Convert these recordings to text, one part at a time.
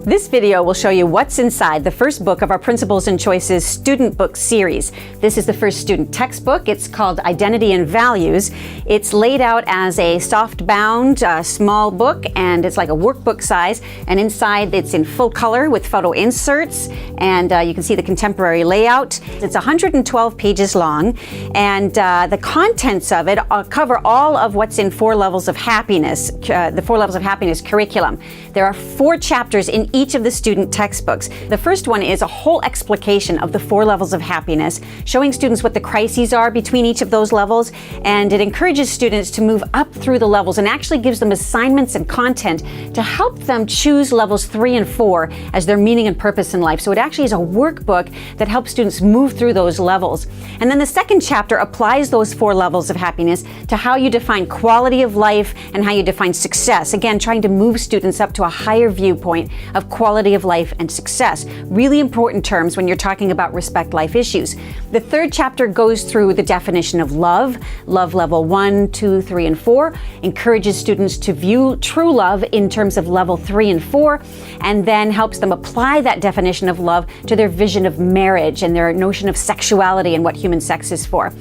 This video will show you what's inside the first book of our Principles and Choices student book series. This is the first student textbook. It's called Identity and Values. It's laid out as a soft-bound, small book, and it's like a workbook size. And inside, it's in full color with photo inserts, and you can see the contemporary layout. It's 112 pages long, and the contents of it cover all of what's in Four Levels of Happiness, the Four Levels of Happiness curriculum. There are 4 chapters in each of the student textbooks. The first one is a whole explication of the 4 levels of happiness, showing students what the crises are between each of those levels, and it encourages students to move up through the levels and actually gives them assignments and content to help them choose levels 3 and 4 as their meaning and purpose in life. So it actually is a workbook that helps students move through those levels. And then the second chapter applies those 4 levels of happiness to how you define quality of life and how you define success. Again, trying to move students up to a higher viewpoint of quality of life and success. Really important terms when you're talking about respect life issues. The third chapter goes through the definition of love. Love level 1, 2, 3, and 4. Encourages students to view true love in terms of level 3 and 4, and then helps them apply that definition of love to their vision of marriage and their notion of sexuality and what human sex is for.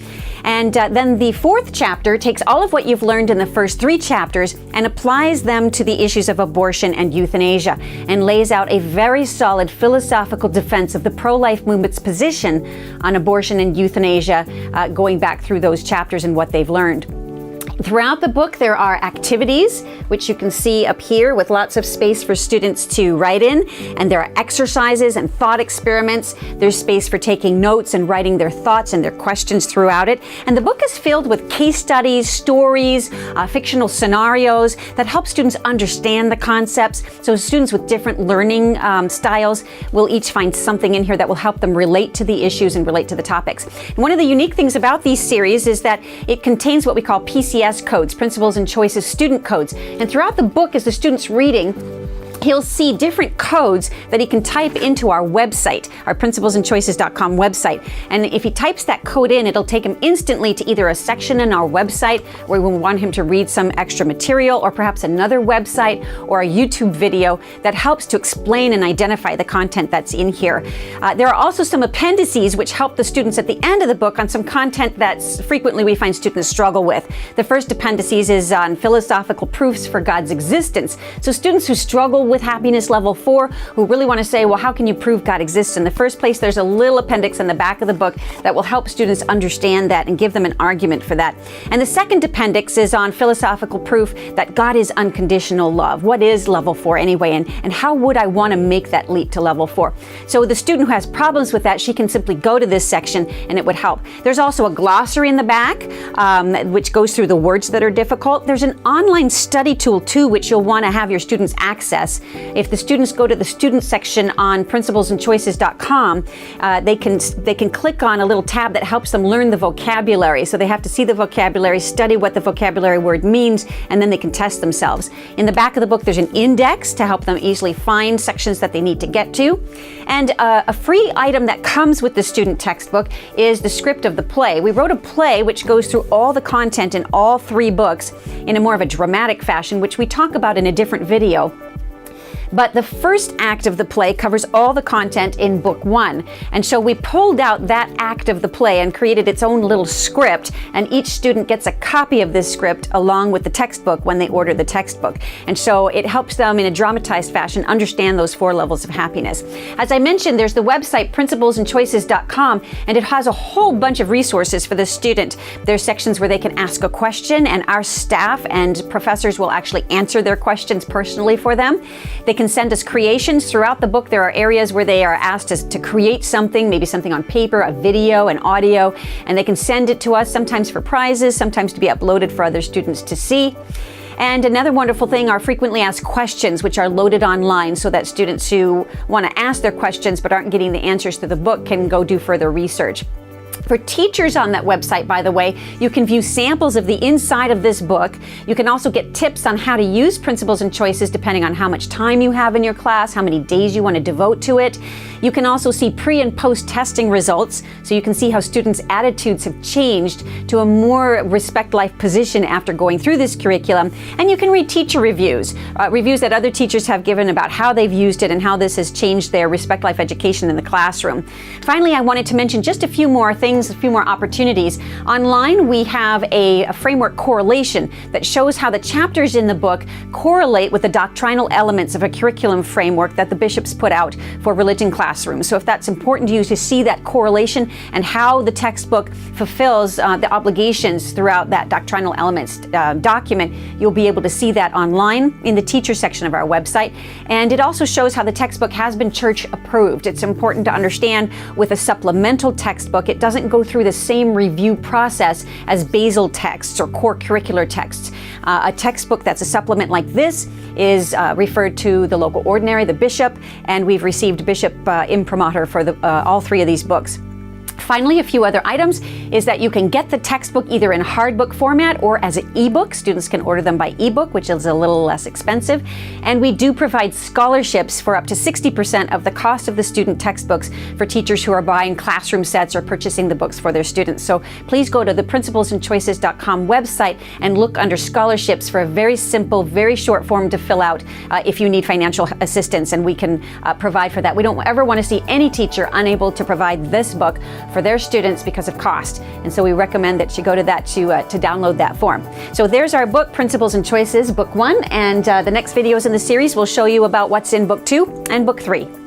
And then the fourth chapter takes all of what you've learned in the first 3 chapters and applies them to the issues of abortion and euthanasia, and lays out a very solid philosophical defense of the pro-life movement's position on abortion and euthanasia, going back through those chapters and what they've learned. Throughout the book, there are activities, which you can see up here with lots of space for students to write in. And there are exercises and thought experiments. There's space for taking notes and writing their thoughts and their questions throughout it. And the book is filled with case studies, stories, fictional scenarios that help students understand the concepts. So students with different learning styles will each find something in here that will help them relate to the issues and relate to the topics. And one of the unique things about these series is that it contains what we call PCS codes, Principles and Choices student codes. And throughout the book, as the student's reading, he'll see different codes that he can type into our website, our principlesandchoices.com website. And if he types that code in, it'll take him instantly to either a section in our website where we want him to read some extra material, or perhaps another website or a YouTube video that helps to explain and identify the content that's in here. There are also some appendices which help the students at the end of the book on some content that frequently we find students struggle with. The first appendices is on philosophical proofs for God's existence. So students who struggle with happiness level 4, who really want to say, well, how can you prove God exists in the first place? There's a little appendix in the back of the book that will help students understand that and give them an argument for that. And the second appendix is on philosophical proof that God is unconditional love. What is level 4 anyway, and how would I want to make that leap to level 4? So the student who has problems with that, she can simply go to this section and it would help. There's also a glossary in the back, which goes through the words that are difficult. There's an online study tool too, which you'll want to have your students access. If the students go to the student section on principlesandchoices.com, they can click on a little tab that helps them learn the vocabulary. So they have to see the vocabulary, study what the vocabulary word means, and then they can test themselves. In the back of the book, there's an index to help them easily find sections that they need to get to. And a free item that comes with the student textbook is the script of the play. We wrote a play which goes through all the content in all 3 books in a more of a dramatic fashion, which we talk about in a different video. But the first act of the play covers all the content in book 1. And so we pulled out that act of the play and created its own little script, and each student gets a copy of this script along with the textbook when they order the textbook. And so it helps them in a dramatized fashion understand those 4 levels of happiness. As I mentioned, there's the website principlesandchoices.com, and it has a whole bunch of resources for the student. There's sections where they can ask a question, and our staff and professors will actually answer their questions personally for them. They can send us creations throughout the book. There are areas where they are asked to create something, maybe something on paper, a video, an audio, and they can send it to us, sometimes for prizes, sometimes to be uploaded for other students to see. And another wonderful thing are frequently asked questions, which are loaded online so that students who want to ask their questions but aren't getting the answers to the book can go do further research. For teachers on that website, by the way, you can view samples of the inside of this book. You can also get tips on how to use Principles and Choices depending on how much time you have in your class, how many days you want to devote to it. You can also see pre- and post-testing results, so you can see how students' attitudes have changed to a more Respect Life position after going through this curriculum. And you can read teacher reviews, reviews that other teachers have given about how they've used it and how this has changed their Respect Life education in the classroom. Finally, I wanted to mention just a few more things, a few more opportunities. Online, we have a framework correlation that shows how the chapters in the book correlate with the doctrinal elements of a curriculum framework that the bishops put out for religion classrooms. So if that's important to you to see that correlation and how the textbook fulfills the obligations throughout that doctrinal elements document, you'll be able to see that online in the teacher section of our website. And it also shows how the textbook has been church approved. It's important to understand with a supplemental textbook, it doesn't go through the same review process as basal texts or core curricular texts. A textbook that's a supplement like this is referred to the local ordinary, the bishop, and we've received bishop imprimatur for all three of these books. Finally, a few other items is that you can get the textbook either in hardbook format or as an ebook. Students can order them by ebook, which is a little less expensive. And we do provide scholarships for up to 60% of the cost of the student textbooks for teachers who are buying classroom sets or purchasing the books for their students. So please go to the principlesandchoices.com website and look under scholarships for a very simple, very short form to fill out if you need financial assistance, and we can provide for that. We don't ever want to see any teacher unable to provide this book for their students because of cost. And so we recommend that you go to that to download that form. So there's our book, Principles and Choices, Book 1, and the next videos in the series will show you about what's in Book 2 and Book 3.